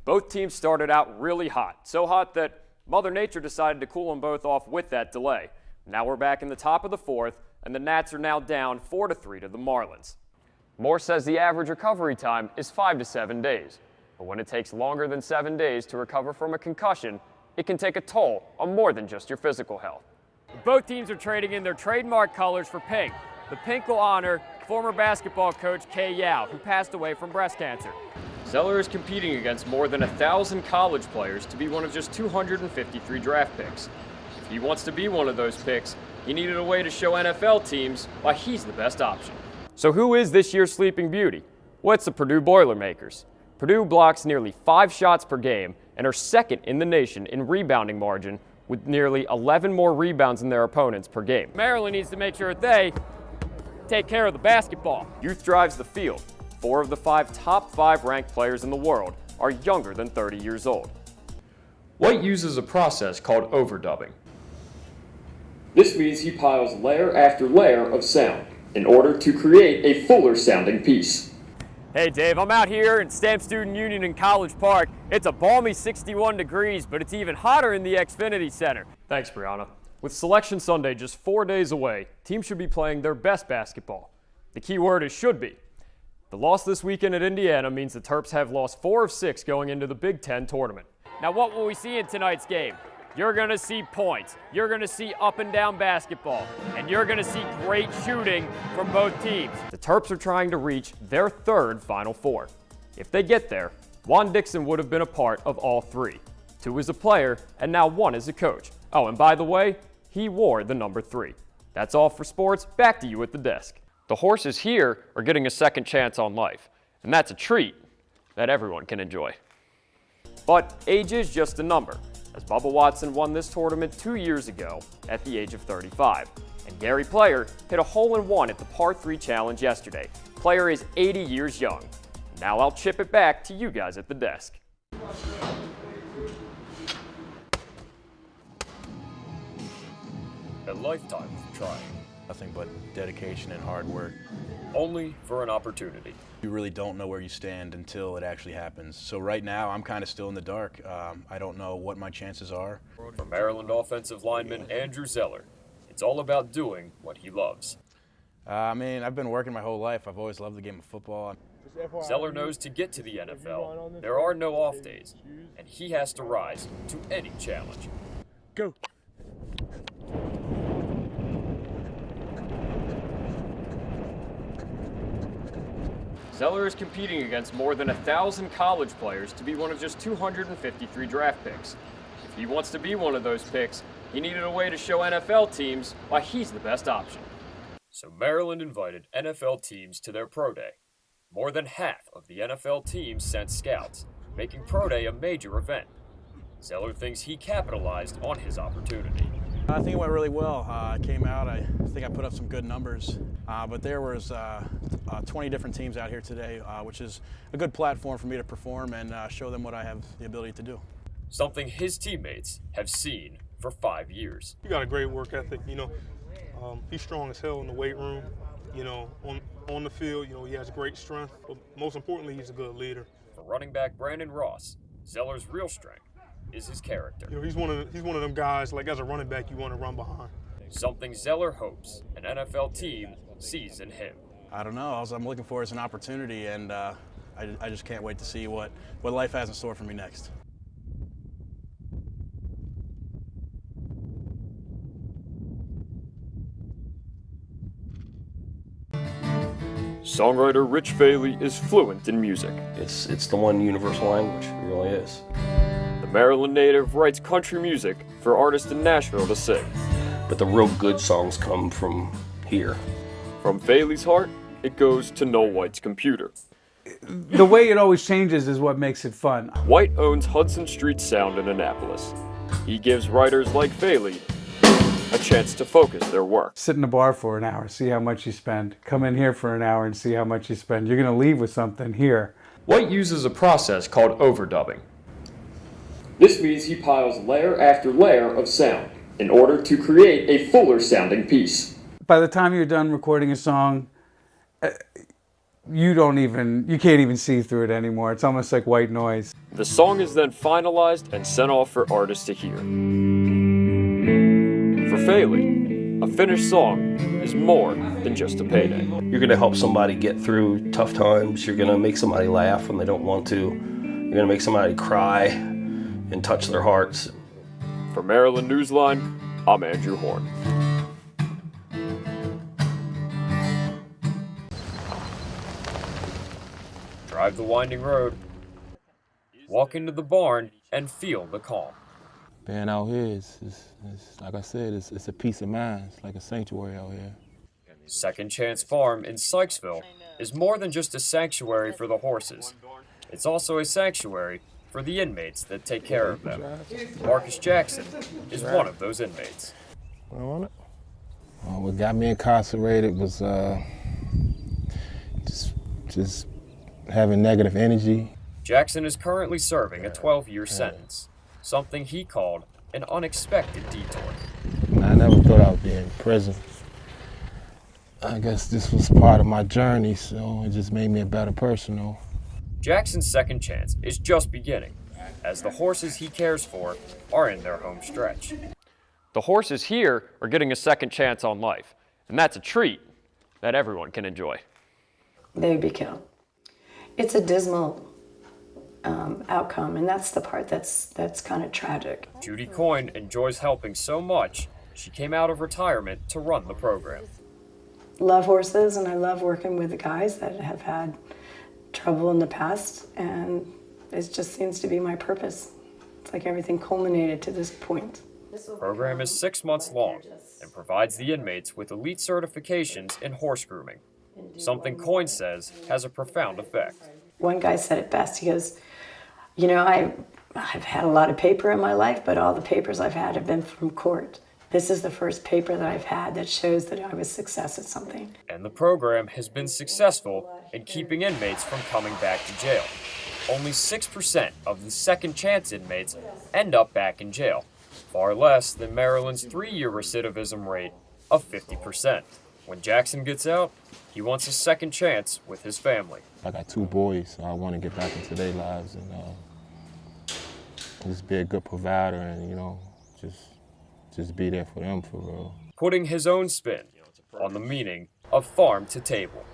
Both teams started out really hot, so hot that Mother Nature decided to cool them both off with that delay. Now we're back in the top of the fourth, and the Nats are now down 4-3 to the Marlins. Moore says the average recovery time is 5 to 7 days, but when it takes longer than 7 days to recover from a concussion, it can take a toll on more than just your physical health. Both teams are trading in their trademark colors for pink. The pink will honor former basketball coach Kay Yao, who passed away from breast cancer. Zeller is competing against more than 1,000 college players to be one of just 253 draft picks. If he wants to be one of those picks, he needed a way to show NFL teams why he's the best option. So who is this year's Sleeping Beauty? Well, it's the Purdue Boilermakers. Purdue blocks nearly 5 shots per game and are second in the nation in rebounding margin with nearly 11 more rebounds than their opponents per game. Merrill needs to make sure they take care of the basketball. Youth drives the field. 4 of the 5 top 5 ranked players in the world are younger than 30 years old. White uses a process called overdubbing. This means he piles layer after layer of sound in order to create a fuller sounding piece. Hey Dave, I'm out here in Stamp Student Union in College Park. It's a balmy 61 degrees, but it's even hotter in the Xfinity Center. Thanks, Brianna. With Selection Sunday just 4 days away, teams should be playing their best basketball. The key word is should be. The loss this weekend at Indiana means the Terps have lost 4 of 6 going into the Big Ten tournament. Now what will we see in tonight's game? You're going to see points, you're going to see up and down basketball, and you're going to see great shooting from both teams. The Terps are trying to reach their 3rd Final Four. If they get there, Juan Dixon would have been a part of all 3. 2 as a player, and now 1 as a coach. Oh, and by the way, he wore the number 3. That's all for sports. Back to you at the desk. The horses here are getting a second chance on life, and that's a treat that everyone can enjoy. But age is just a number, as Bubba Watson won this tournament 2 years ago at the age of 35. And Gary Player hit a hole-in-one at the Par 3 Challenge yesterday. Player is 80 years young. Now I'll chip it back to you guys at the desk. A lifetime of trying. Nothing but dedication and hard work. Only for an opportunity. You really don't know where you stand until it actually happens. So right now, I'm kind of still in the dark. I don't know what my chances are. For Maryland offensive lineman Andrew Zeller, it's all about doing what he loves. I mean, I've been working my whole life. I've always loved the game of football. Zeller knows to get to the NFL, there are no off days, and he has to rise to any challenge. Go. Zeller is competing against more than 1,000 college players to be one of just 253 draft picks. If he wants to be one of those picks, he needed a way to show NFL teams why he's the best option. So Maryland invited NFL teams to their pro day. More than half of the NFL teams sent scouts, making pro day a major event. Zeller thinks he capitalized on his opportunity. I think it went really well. I came out, I think I put up some good numbers, but there was 20 different teams out here today, which is a good platform for me to perform and show them what I have the ability to do. Something his teammates have seen for 5 years. He got a great work ethic, he's strong as hell in the weight room, on the field, he has great strength, but most importantly, he's a good leader. For running back Brandon Ross, Zeller's real strength is his character. He's one of them guys, like as a running back, you want to run behind. Something Zeller hopes an NFL team sees in him. I don't know. All I'm looking for is an opportunity, and I just can't wait to see what life has in store for me next. Songwriter Rich Faley is fluent in music. It's the one universal language. It really is. The Maryland native writes country music for artists in Nashville to sing. But the real good songs come from here. From Faley's heart, it goes to Noel White's computer. The way it always changes is what makes it fun. White owns Hudson Street Sound in Annapolis. He gives writers like Faley a chance to focus their work. Sit in the bar for an hour, see how much you spend. Come in here for an hour and see how much you spend. You're going to leave with something here. White uses a process called overdubbing. This means he piles layer after layer of sound in order to create a fuller sounding piece. By the time you're done recording a song, you can't even see through it anymore. It's almost like white noise. The song is then finalized and sent off for artists to hear. For Faley, a finished song is more than just a payday. You're going to help somebody get through tough times. You're going to make somebody laugh when they don't want to. You're going to make somebody cry and touch their hearts. For Merrill Newsline, I'm Andrew Horn. Drive the winding road, walk into the barn, and feel the calm. Being out here is like I said, it's a peace of mind. It's like a sanctuary out here. Second Chance Farm in Sykesville is more than just a sanctuary for the horses. It's also a sanctuary for the inmates that take care of them. Marcus Jackson is one of those inmates. Well, what got me incarcerated was just having negative energy. Jackson is currently serving a 12-year sentence, something he called an unexpected detour. I never thought I would be in prison. I guess this was part of my journey, so it just made me a better person. Jackson's second chance is just beginning, as the horses he cares for are in their home stretch. The horses here are getting a second chance on life, and that's a treat that everyone can enjoy. They would be killed. It's a dismal outcome, and that's the part that's kind of tragic. Judy Coyne enjoys helping so much, she came out of retirement to run the program. Love horses, and I love working with the guys that have had trouble in the past, and it just seems to be my purpose. It's like everything culminated to this point. The program is 6 months long and provides the inmates with elite certifications in horse grooming, something Coyne says has a profound effect. One guy said it best. He goes, you know, I've had a lot of paper in my life, but all the papers I've had have been from court. This is the first paper that I've had that shows that I was success at something. And the program has been successful in keeping inmates from coming back to jail. Only 6% of the second chance inmates end up back in jail, far less than Maryland's 3-year recidivism rate of 50%. When Jackson gets out, he wants a second chance with his family. I got 2 boys, so I want to get back into their lives and just be a good provider and, just be there for them for real. Putting his own spin on the meaning of farm to table.